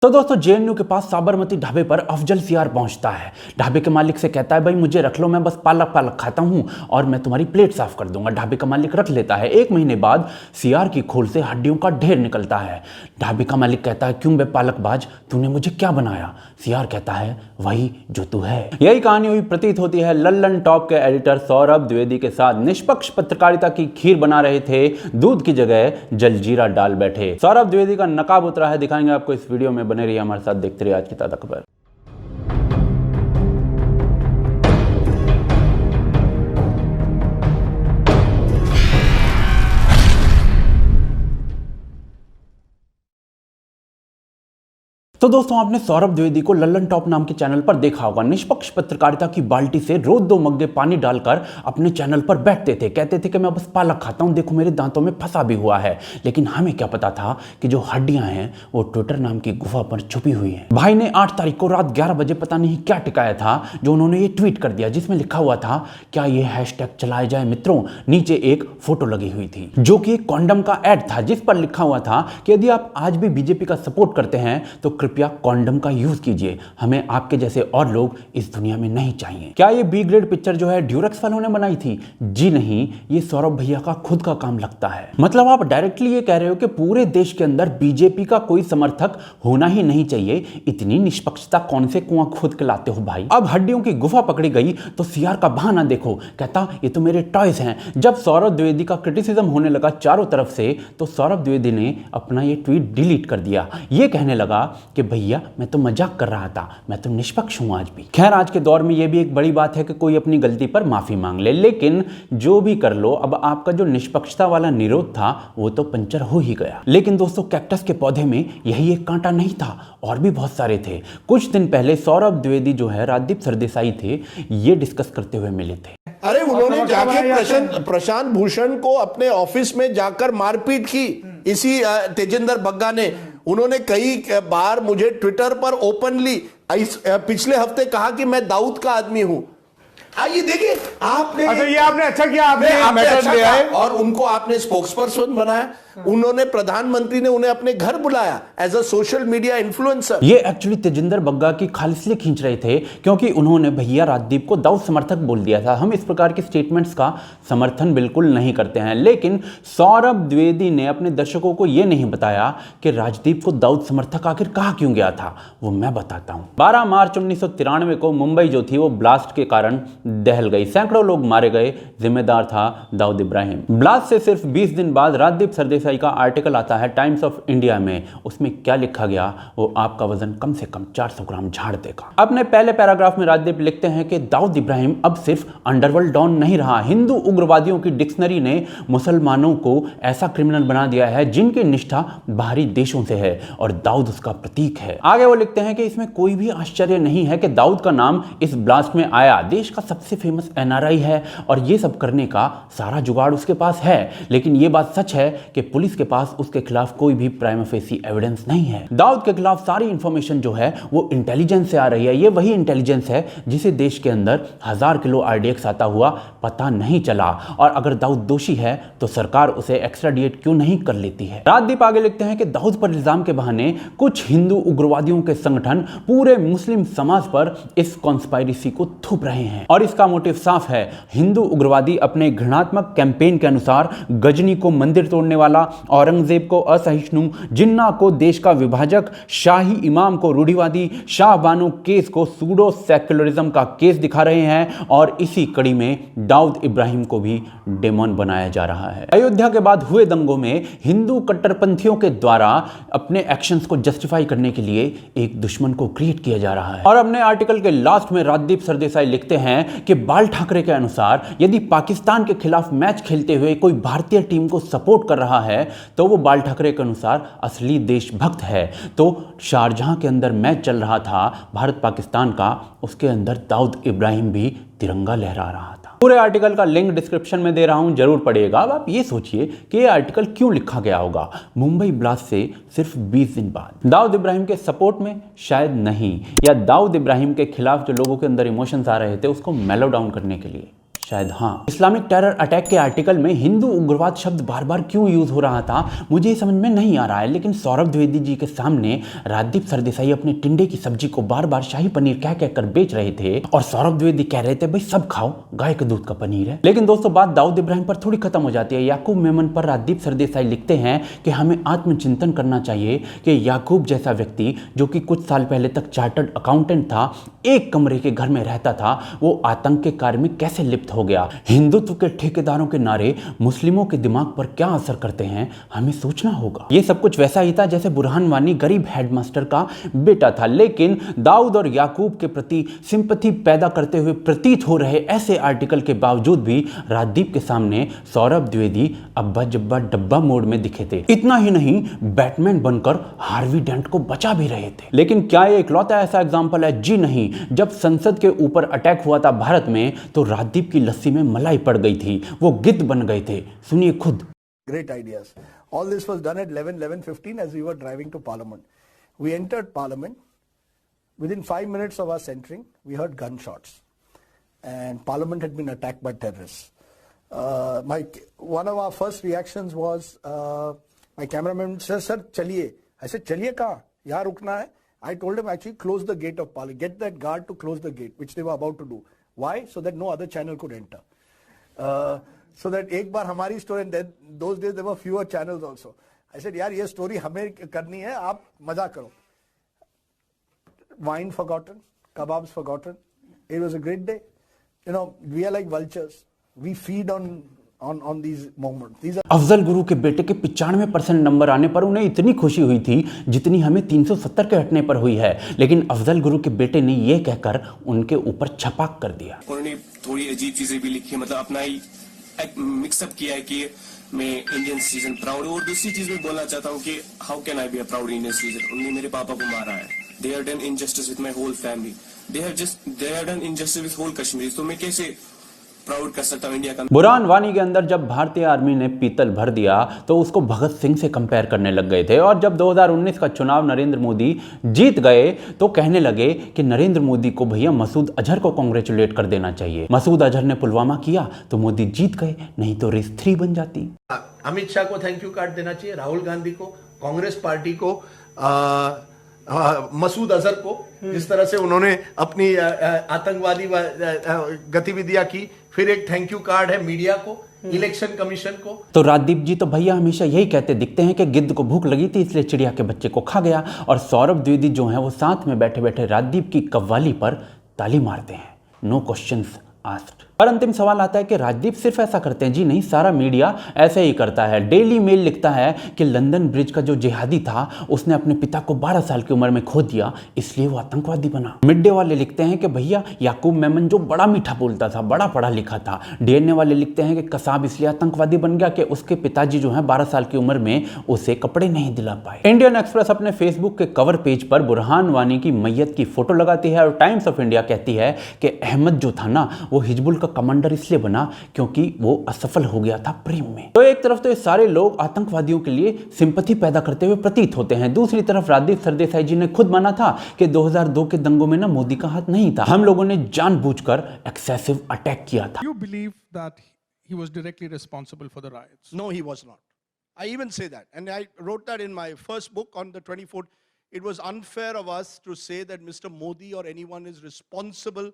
तो दोस्तों जेएनयू के पास साबरमती ढाबे पर अफजल सीआर पहुंचता है। ढाबे के मालिक से कहता है भाई मुझे रख लो, मैं बस पालक पालक खाता हूं और मैं तुम्हारी प्लेट साफ कर दूंगा। ढाबे का मालिक रख लेता है। 1 महीने बाद सीआर की खोल से हड्डियों का ढेर निकलता है। ढाबे का मालिक कहता है क्यों बे पालकबाज, तूने मुझे क्या बनाया? सीआर कहता है वही जो तू है। यही कहानी हुई प्रतीत होती है लल्लन टॉप के एडिटर सौरभ द्विवेदी के साथ। निष्पक्ष पत्रकारिता की खीर बना रहे थे, दूध की जगह जलजीरा डाल बैठे। सौरभ द्विवेदी का नकाब उतरा है, दिखाएंगे आपको इस वीडियो में। बने रहिए हमारे साथ, देखते रहिए आज की ताज़ा खबर। तो दोस्तों आपने सौरभ द्विवेदी को लल्लन टॉप नाम के चैनल पर देखा होगा। निष्पक्ष पत्रकारिता की बाल्टी से रोज 2 मग्गे पानी डालकर अपने चैनल पर बैठते थे, कहते थे कि मैं बस पालक खाता हूं, देखो मेरे दांतों में फंसा भी हुआ है। लेकिन हमें क्या पता था कि जो हड्डियां हैं वो ट्विटर नाम की गुफा पर छुपी हुई हैं। भाई ने 8 तारीख को रात 11 बजे पता नहीं क्या टिकाया था जो उन्होंने ये ट्वीट कर दिया, जिसमें लिखा हुआ था क्या ये हैशटैग चलाया जाए मित्रों। नीचे एक फोटो लगी हुई थी जो कि एक कॉन्डम का एड था, जिस पर लिखा हुआ था कि यदि आप आज भी बीजेपी का सपोर्ट करते हैं तो कृपया कॉन्डम का यूज कीजिए, हमें आपके जैसे और लोग इस दुनिया में नहीं चाहिए। क्या ये बी ग्रेड पिक्चर जो है ड्यूरेक्स वालों ने बनाई थी? जी नहीं, ये सौरभ भैया का खुद का काम लगता है। मतलब आप डायरेक्टली ये कह रहे हो कि पूरे देश के अंदर बीजेपी का कोई समर्थक होना ही नहीं चाहिए। इतनी निष्पक्षता कौन से कुआं खुद के लाते हो भाई। अब हड्डियों की गुफा पकड़ी गई तो सीआर का बहाना देखो, कहता ये तो मेरे टॉयज हैं। जब सौरभ द्विवेदी का क्रिटिसिज्म होने लगा चारों तरफ से तो सौरभ द्विवेदी ने अपना ये ट्वीट डिलीट कर दिया। ये कहने लगा कि भैया मैं तो मजाक कर रहा था, मैं तो निष्पक्ष हूं आज भी। खैर आज के दौर में यह भी एक बड़ी बात है कि कोई अपनी गलती पर माफी मांग ले, लेकिन जो भी कर लो अब आपका जो निष्पक्षता वाला निरोध था वो तो पंचर हो ही गया। लेकिन दोस्तों कैक्टस के पौधे में यही एक कांटा नहीं था, और भी बहुत सारे थे। कुछ दिन पहले सौरभ द्विवेदी जो है राजदीप सरदेसाई थे, ये डिस्कस करते हुए मिले थे। अरे उन्होंने जाके प्रशांत भूषण को अपने ऑफिस में जाकर मारपीट की, इसी तेजिंदर बग्गा ने। उन्होंने कई बार मुझे ट्विटर पर ओपनली पिछले हफ्ते कहा कि मैं दाऊद का आदमी हूं। आइए देखिए आपने, अच्छा ये आपने अच्छा किया, आपने अच्छा किया और उनको आपने स्पोक्सपर्सन बनाया। उन्होंने प्रधानमंत्री ने उन्हें अपने घर बुलाया as a social media influencer. ये एक्चुअली तेजिंदर बग्गा की खाल इसलिए खींच रहे थे क्योंकि उन्होंने भैया राजदीप को दाऊद समर्थक बोल दिया था। हम इस प्रकार के स्टेटमेंट्स का समर्थन बिल्कुल नहीं करते हैं, लेकिन सौरभ द्विवेदी ने अपने दर्शकों को यह नहीं बताया कि राजदीप को दाऊद समर्थक आखिर कहा क्यों गया था, वो मैं बताता हूं। 12 मार्च 1993 को मुंबई जो थी वो ब्लास्ट के कारण दहल गई, सैकड़ों लोग मारे गए, जिम्मेदार था दाऊद इब्राहिम। ब्लास्ट से सिर्फ 20 दिन बाद राजदीप सरदेसाई का आर्टिकल आता है टाइम्स ऑफ इंडिया में। उसमें क्या लिखा गया, वो आपका वजन कम से कम 400 ग्राम झाड़ देगा। अपने पहले पैराग्राफ में राजदीप लिखते हैं कि दाऊद इब्राहिम अब सिर्फ अंडरवर्ल्ड डॉन नहीं रहा, हिंदू उग्रवादियों की डिक्शनरी ने मुसलमानों को ऐसा क्रिमिनल बना दिया है जिनकी निष्ठा बाहरी देशों से है और दाऊद उसका प्रतीक है। आगे वो लिखते हैं कि इसमें कोई भी आश्चर्य नहीं है कि दाऊद का नाम इस ब्लास्ट में आया। देश का सबसे फेमस एनआरआई है और ये सब करने का सारा जुगाड़ उसके पास है, लेकिन ये बात सच है कि पुलिस के पास उसके खिलाफ कोई भी प्राइमा फेसी एविडेंस नहीं है। दाऊद के खिलाफ सारी इंफॉर्मेशन जो है वो इंटेलिजेंस से आ रही है। ये वही इंटेलिजेंस है जिसे देश के अंदर 1000 किलो आरडीएक्स आता हुआ पता नहीं चला, और अगर दाऊद दोषी है तो सरकार उसे एक्स्ट्राडिएट क्यों नहीं कर लेती है। राजदीप आगे लिखते हैं कि दाऊद पर इल्जाम के बहाने कुछ हिंदू उग्रवादियों के संगठन पूरे मुस्लिम समाज पर इस कॉन्स्पायरेसी को थोप रहे हैं और इसका मोटिव साफ है। हिंदू उग्रवादी अपने घृणात्मक कैंपेन के अनुसार गजनी को मंदिर तोड़ने वाला, औरंगजेब को असहिष्णु, जिन्ना को देश का विभाजक, शाही इमाम को रूढ़िवादी, शाह बानो केस को सूडो सेक्युलरिज्म का केस दिखा रहे हैं, और इसी कड़ी में दाऊद इब्राहिम को भी डेमन बनाया जा रहा है। अयोध्या के बाद हुए दंगों में हिंदू कट्टरपंथियों के द्वारा अपने एक्शंस को जस्टिफाई करने के लिए एक दुश्मन को क्रिएट किया जा रहा है। और अपने आर्टिकल के लास्ट में राजदीप सरदेसाई लिखते हैं कि बाल ठाकरे के अनुसार यदि पाकिस्तान के खिलाफ मैच खेलते हुए कोई भारतीय टीम को सपोर्ट कर रहा है तो वो बाल ठाकरे के अनुसार असली देशभक्त है। तो शारजहां के अंदर मैच चल रहा था भारत पाकिस्तान का, उसके अंदर दाऊद इब्राहिम भी तिरंगा लहरा रहा था। पूरे आर्टिकल का लिंक डिस्क्रिप्शन में दे रहा हूं, जरूर पढ़िएगा। अब आप ये सोचिए कि ये आर्टिकल क्यों लिखा गया होगा मुंबई ब्लास्ट से सिर्फ 20 दिन बाद। दाऊद इब्राहिम के सपोर्ट में? शायद नहीं, या दाऊद इब्राहिम के खिलाफ जो लोगों के अंदर इमोशंस आ रहे थे उसको मेलो डाउन करने के लिए? शायद हाँ। इस्लामिक टेरर अटैक के आर्टिकल में हिंदू उग्रवाद शब्द बार बार क्यों यूज हो रहा था मुझे ये समझ में नहीं आ रहा है, लेकिन सौरभ द्विवेदी जी के सामने राजदीप सरदेसाई अपने टिंडे की सब्जी को बार बार शाही पनीर कह कहकर बेच रहे थे और सौरभ द्विवेदी कह रहे थे भाई सब खाओ, गाय के दूध का पनीर है। लेकिन दोस्तों बात दाऊद इब्राहिम पर थोड़ी खत्म हो जाती है। याकूब मेमन पर राजदीप सरदेसाई लिखते हैं कि हमें आत्मचिंतन करना चाहिए कि याकूब जैसा व्यक्ति जो कि कुछ साल पहले तक चार्टर्ड अकाउंटेंट था, एक कमरे के घर में रहता था, वो आतंक के कार्य में कैसे लिप्त हो गया। हिंदुत्व के ठेकेदारों के नारे मुस्लिमों के दिमाग पर क्या असर करते हैं, हमें सोचना होगा। ये सब कुछ वैसा ही था जैसे बुरहान वानी गरीब हेडमास्टर का बेटा था, लेकिन दाऊद और याकूब के प्रति सिंपैथी पैदा करते हुए प्रतीत हो रहे ऐसे आर्टिकल के बावजूद भी राजदीप के सामने सौरभ द्विवेदी अब्बा जब्बा डब्बा मोड में दिखे थे। इतना ही नहीं, बैटमैन बनकर हार्वी डेंट को बचा भी रहे थे। लेकिन क्या ये इकलौता ऐसा एग्जाम्पल है? जी नहीं। जब संसद के ऊपर अटैक हुआ था भारत में तो राजदीप की लस्सी में मलाई पड़ गई थी, वो गिद्ध बन गए थे। सुनिए खुद। Great ideas. All this was done at 11:15 as we were driving to Parliament. We entered Parliament. Within 5 minutes of us entering, we heard gunshots, and Parliament had been attacked by terrorists. One of our first reactions was my cameraman said, "Sir, chaliye." I said, "Chaliye kahan? Yahan rukna hai." I told him actually close the gate of Parliament. Get that guard to close the gate, which they were about to do. Why? So that no other channel could enter. So that एक बार हमारी story, and then those days there were fewer channels also. I said, यार ये story हमें करनी है, आप मजा करो. Wine forgotten, kebabs forgotten. It was a great day. You know, we are like vultures. We feed on these moments. These are Afzal Guru के बेटे के 95% नंबर आने पर उन्हें इतनी खुशी हुई थी जितनी हमें 370 के हटने पर हुई है, लेकिन अफजल गुरु के बेटे ने यह कहकर उनके ऊपर छपाक कर दिया। उन्होंने थोड़ी अजीब चीजें भी लिखी, मतलब अपना ही मिक्सअप किया है कि मैं इंडियन सिटीजन प्राउड। और दूसरी चीज मैं बोलना चाहता हूँ कि how can I be a proud Indian citizen. उन्होंने मेरे पापा को मारा है। They have done injustice with my whole family. They have done injustice with whole Kashmir. तो मैं कैसे प्राउड कर सकता हूं इंडिया का। बुरहान वानी के अंदर जब भारतीय आर्मी ने पीतल भर दिया तो उसको भगत सिंह से कंपेयर करने लग गए थे, और जब 2019 का चुनाव नरेंद्र मोदी जीत गए तो कहने लगे कि नरेंद्र मोदी को भैया मसूद अजहर को कांग्रेचुलेट कर देना चाहिए। मसूद अजहर ने पुलवामा किया तो मोदी जीत गए, नहीं तो रेस 3 बन जाती। अमित शाह को थैंक यू कार्ड देना चाहिए, राहुल गांधी को, कांग्रेस पार्टी को, मसूद अजहर को, जिस तरह से उन्होंने अपनी आतंकवादी गतिविधियां की। फिर एक थैंक यू कार्ड है मीडिया को, इलेक्शन कमीशन को। तो राजदीप जी तो भैया हमेशा यही कहते दिखते हैं कि गिद्ध को भूख लगी थी इसलिए चिड़िया के बच्चे को खा गया, और सौरभ द्विवेदी जो है वो साथ में बैठे बैठे राजदीप की कव्वाली पर ताली मारते हैं। No questions asked. पर अंतिम सवाल आता है कि राजदीप सिर्फ ऐसा करते हैं? जी नहीं, सारा मीडिया ऐसे ही करता है। डेली मेल लिखता है कि लंदन ब्रिज का जो जिहादी था उसने अपने पिता को 12 साल की उम्र में खो दिया, इसलिए वो आतंकवादी बना। मिड डे वाले लिखते हैं कि भैया याकूब मेमन जो बड़ा मीठा बोलता था, बड़ा पढ़ा लिखा था। डीएनए वाले लिखते हैं कि कसाब इसलिए आतंकवादी बन गया कि उसके पिताजी जो है 12 साल की उम्र में उसे कपड़े नहीं दिला पाए। इंडियन एक्सप्रेस अपने फेसबुक के कवर पेज पर बुरहान वानी की मैयत की फोटो लगाती है, और टाइम्स ऑफ इंडिया कहती है कि अहमद जो था ना वो हिजबुल का कमांडर इसलिए बना क्योंकि वो असफल हो गया था प्रेम में। तो एक तरफ तो ये सारे लोग आतंकवादियों के लिए सिंपैथी पैदा करते हुए प्रतीत होते हैं, दूसरी तरफ राजदीप सरदेसाई जी ने खुद माना था कि 2002 के दंगों में ना मोदी का हाथ नहीं था, हम लोगों ने जानबूझकर एक्सेसिव अटैक किया था। You believe that he was directly responsible for the riots? No, he was not. I even say that, and I wrote that in my first book on the 24th. It was unfair of us to say that Mr. Modi or anyone is responsible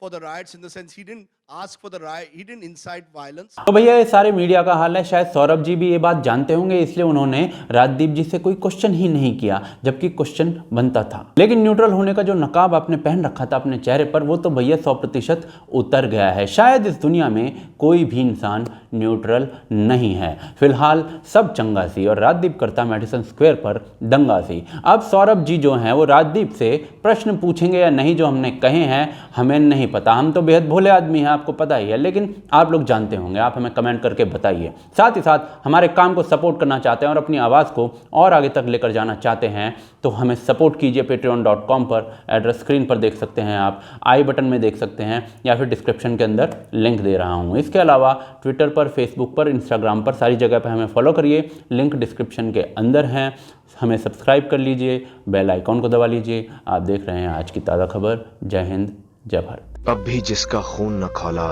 for the riots, in the sense he didn't ask for the riot, he didn't incite violence. तो भैया ये सारे media का हाल है। शायद सौरभ जी भी ये बात जानते होंगे, इसलिए उन्होंने राजदीप जी से कोई क्वेश्चन ही नहीं किया, जबकि क्वेश्चन बनता था। लेकिन न्यूट्रल होने का जो नकाब आपने पहन रखा था अपने चेहरे पर, वो तो भैया 100% उतर गया है। शायद इस दुनिया में कोई भी इंसान न्यूट्रल नहीं है। फिलहाल सब चंगा सी, और राजदीप करता मेडिसन स्क्वायर पर दंगा सी। अब सौरभ जी जो हैं वो राजदीप से प्रश्न पूछेंगे या नहीं जो हमने कहे हैं हमें नहीं पता। हम तो बेहद भोले आदमी हैं, आपको पता ही है, लेकिन आप लोग जानते होंगे। आप हमें कमेंट करके बताइए। साथ ही साथ हमारे काम को सपोर्ट करना चाहते हैं और अपनी आवाज़ को और आगे तक लेकर जाना चाहते हैं तो हमें सपोर्ट कीजिए patreon.com पर। एड्रेस स्क्रीन पर देख सकते हैं, आप आई बटन में देख सकते हैं, या फिर डिस्क्रिप्शन के अंदर लिंक दे रहा हूँ। इसके अलावा ट्विटर पर, फेसबुक पर, इंस्टाग्राम पर, सारी जगह पर हमें फॉलो करिए, लिंक डिस्क्रिप्शन के अंदर हैं। हमें सब्सक्राइब कर लीजिए, बेल आइकॉन को दबा लीजिए। आप देख रहे हैं आज की ताज़ा खबर। जय हिंद, जय भारत। अब भी जिसका खून न खौला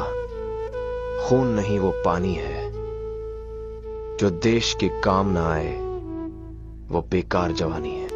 खून नहीं वो पानी है, जो देश के काम ना आए वो बेकार जवानी है।